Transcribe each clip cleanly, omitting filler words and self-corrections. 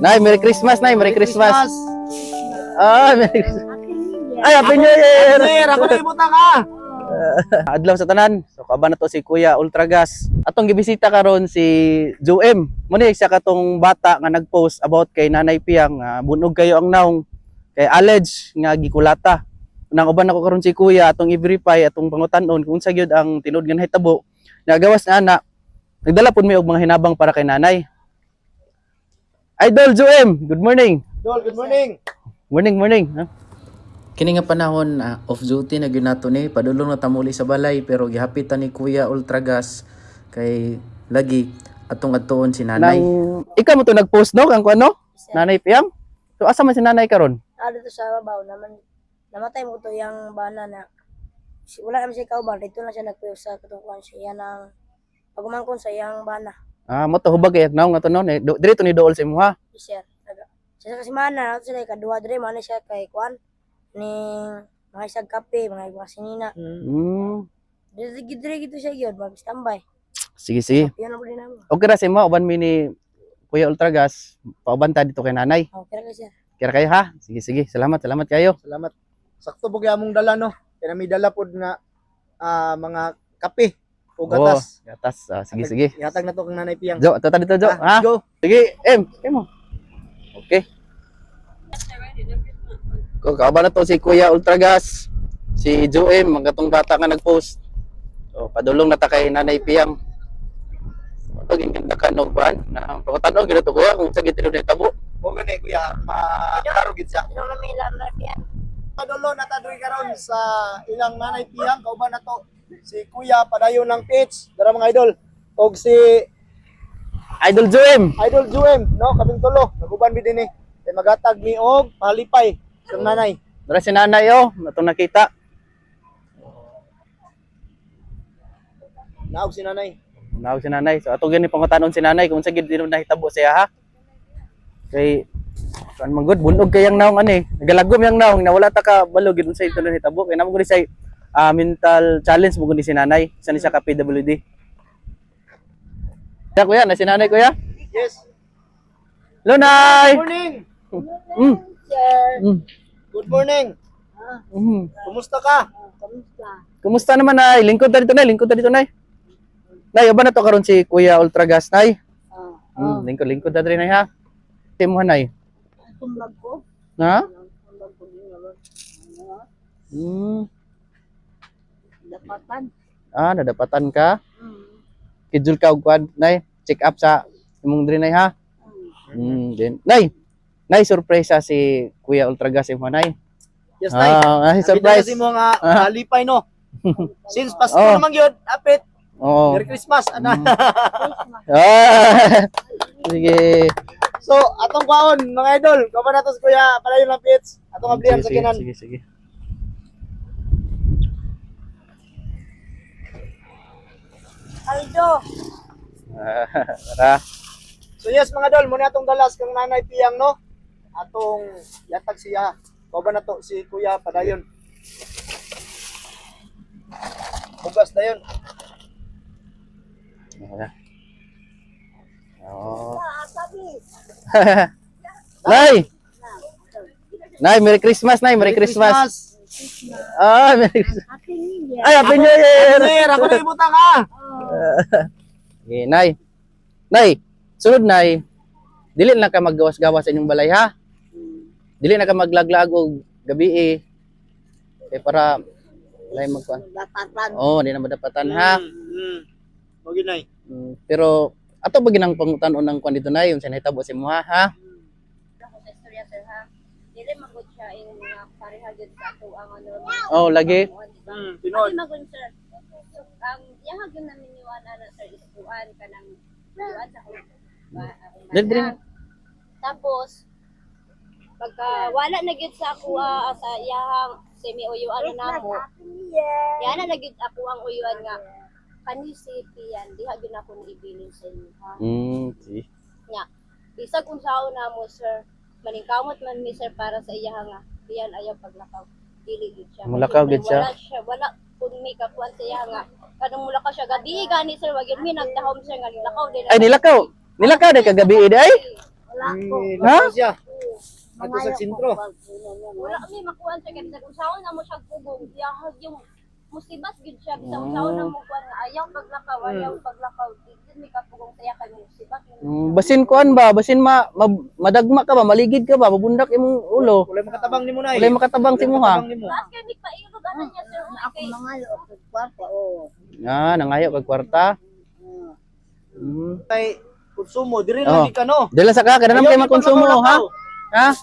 Nay, Merry Christmas, Nay. Merry Christmas. Ah, Merry Christmas. Ay, Happy New Year! Sir, ako na ibutan ka! Adlaw sa tanan. So kaban na to si Kuya Ultragas. Atong gibisita karon si Joem. Muni siya katong bata nga nagpost about kay Nanay Piang nga bunog kayo ang naong kay allege nga gikulata. Nang uban ako karon si Kuya atong i-verify atong pangutan-on kung sa gyud ang tinud nga nahitabo. Nagawas na ana. Nagdala pud mi og mga hinabang para kay Nanay. Idol Joem, good morning. Dol, good morning! Morning. Kini nga panahon off duty na gyud nato ni padulong na tamuli sa balay pero gihapitan ni Kuya Ultragas kay lagi atong adtuon si Nanay. Ikaw mo to nag-post no kang kuno? Nanay Piang. So asa man si Nanay karon? Dito sa babaw naman namatay mo to yung bana na wala naman siya kauban dito na siya nagpuyo sa katungkuan siya ng pagumangkon sa iyang bana. Mo to hubag kay naong ato no dito ni dool sa imuha. Sir siya kasi mana sila kadua dire mana siya kay kuan ni mga isang kape mga sinina dire gitu siya gyud mag standby. Sige. Yun ang pwede naman. Okay ra sa imo uban mi ni Kuya Ultragas paubanta dito kay Nanay. Okay ka sir. Kira kayo ha? Sige. Salamat kayo. Salamat. Sakto po kaya mong dala, no? Kaya may dala po nga mga kape o gatas. Gatas. Sige. Ihatag na to kang Nanay Piang. Jo, tata dito Jo. Ha? Go! Sige, kayo mo. Okay. Kung kaaba na to si Kuya Ultragas, si Joem, mga katong bata nga nag-post. So, padulong na ta kay Nanay Piang. Ito, ganda ka no ba? Pagkatanon, gano'n Kuya, kung sa gitilo na tabo. O gani, kuya, makarugit siya. Ano naman ilang na yan? Padulo na tadoy karon sa ilang Nanay Piang. Kauban na to si Kuya Padayon ng Pitch. Dara mga idol. Og si Idol Joem! Idol Juem, no? Kaming tulo. Naguban mi din eh. Kay magatag mi og palipay sa nanay. Dara si Nanay, natong nakita. Naog si nanay. Nawag si Nanay. So, ato gani pangutanon si Nanay kung sa gitilo na hitabo siya ha. Kay kan manggod bunog kayang naong nagalagom yang naong nawala ta ka balog gid sa ito na hitabo kay namo gud say mental challenge mo gud si Nanay isa ni siya ka PWD. Ya kuya na si Nanay kuya. Yes. Hello Nay. Good morning. Sir. Good morning. Kumusta ka? Kamusta? Kumusta naman Nay? Lingkod ta dito Nay. Nay, uban na to karon si Kuya Ultragas Nay. Lingkod ta diri Nay ha. Timo Nay. Tumlag ko. Ha? Tumlag ko din dapatan. Nadapatan ka. Schedule ka og kwan Nay. Check up sa imong diri Nay ha. Then Nay surprise si Kuya Ultragas imo Nay. Yes, nay. Surprise. Kasi mo nga halipay no. Since Pasko Oh. naman yun, apit. Oo. Merry Christmas. Sige. So, atong kwaon, mga idol. Kapan nato si Kuya Padayon ng Pitch. Atong ablihan sa kinan. Sige. Aldo. Tara. So yes mga idol, muna atong dalas kang Nanay Piang no. Atong yatag siya. Kapan na to si Kuya Padayon. Bugas na yun. Nay, Merry Christmas, Nay. Merry Christmas. Merry Christmas. Happy New Year. Ay, Happy New Year. Sir, ako na ibutan ka. Okay, Nay. Nay, sunod Nay. Dili na ka maggawas-gawas sa inyong balay ha. Dili na ka maglaglag og gabi para lay magkuan. Dapatan. Di na madapatan ha. Okay, Nay. Pero ato ba ginang pangutan unang kuan dito Nay, yung sinahitabo sa imo ha? Ako sa istorya sir ha. Dili magud siya yung mga pareha jud sa ato ang Lagi. Pinoy. Pinoy magud sir. So, ang yaha gyud namin niwana na sir isuan kanang iwan sa Dili. Tapos pagka wala na gyud sa ako sa iyahang semi-uyuan na namo. Yana na gyud ako ang uyuan nga kanhi si Pian diha gyud ako ni ibilin sa inyo ha. See. Nya. Bisag unsaon na mo sir, maningkamot man mi sir para sa iya nga Pian ayaw paglakaw. Dili gyud siya. Mulakaw gyud siya. Wala pud mi kakuan sa iya nga. Kanang mulakaw siya gabi gani sir, wa gyud mi nagdahom sir nga nilakaw din. Ay nilakaw. Nilakaw day kagabi ay. Ha? Siya. Ato sa sentro. Wala kami makuha siya kaya bisag usaon na mo siya pugong. Yahag yung musibas gid siya bisag usaon na mo kuan nga ayaw paglakaw. Dili mi kapugong saya kay musibas. Basin kuan ba? Basin madagma ka ba? Maligid ka ba? Mabundak imong ulo. Wala makatabang nimo na. Wala makatabang si mo ha. Taas kay mi pairog ano niya sir. Ako Nangayo kag kwarta. Tay konsumo diri Oh. lagi ka no. Dila sa ka kada kay makonsumo ha. Ha?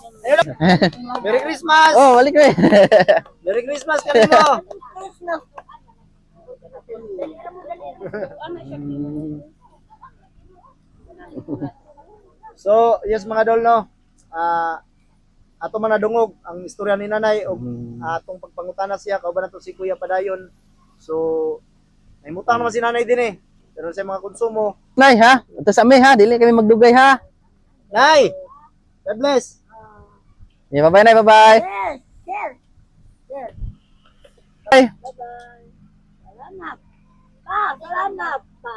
Merry Christmas. Oh, balik we. Merry Christmas kanimo. So, yes mga dol no. Ato man nadungog ang istorya ni nanay og atong pagpangutana siya kauban nato si Kuya Padayon. So, naimutang naman si nanay din eh. Pero sa mga konsumo, Nay ha. Ito sa amin ha, dili kami magdugay ha. Nay! God bless! Yeah, bye-bye, Nay, bye-bye. Bye. Salamat. Salamat pa.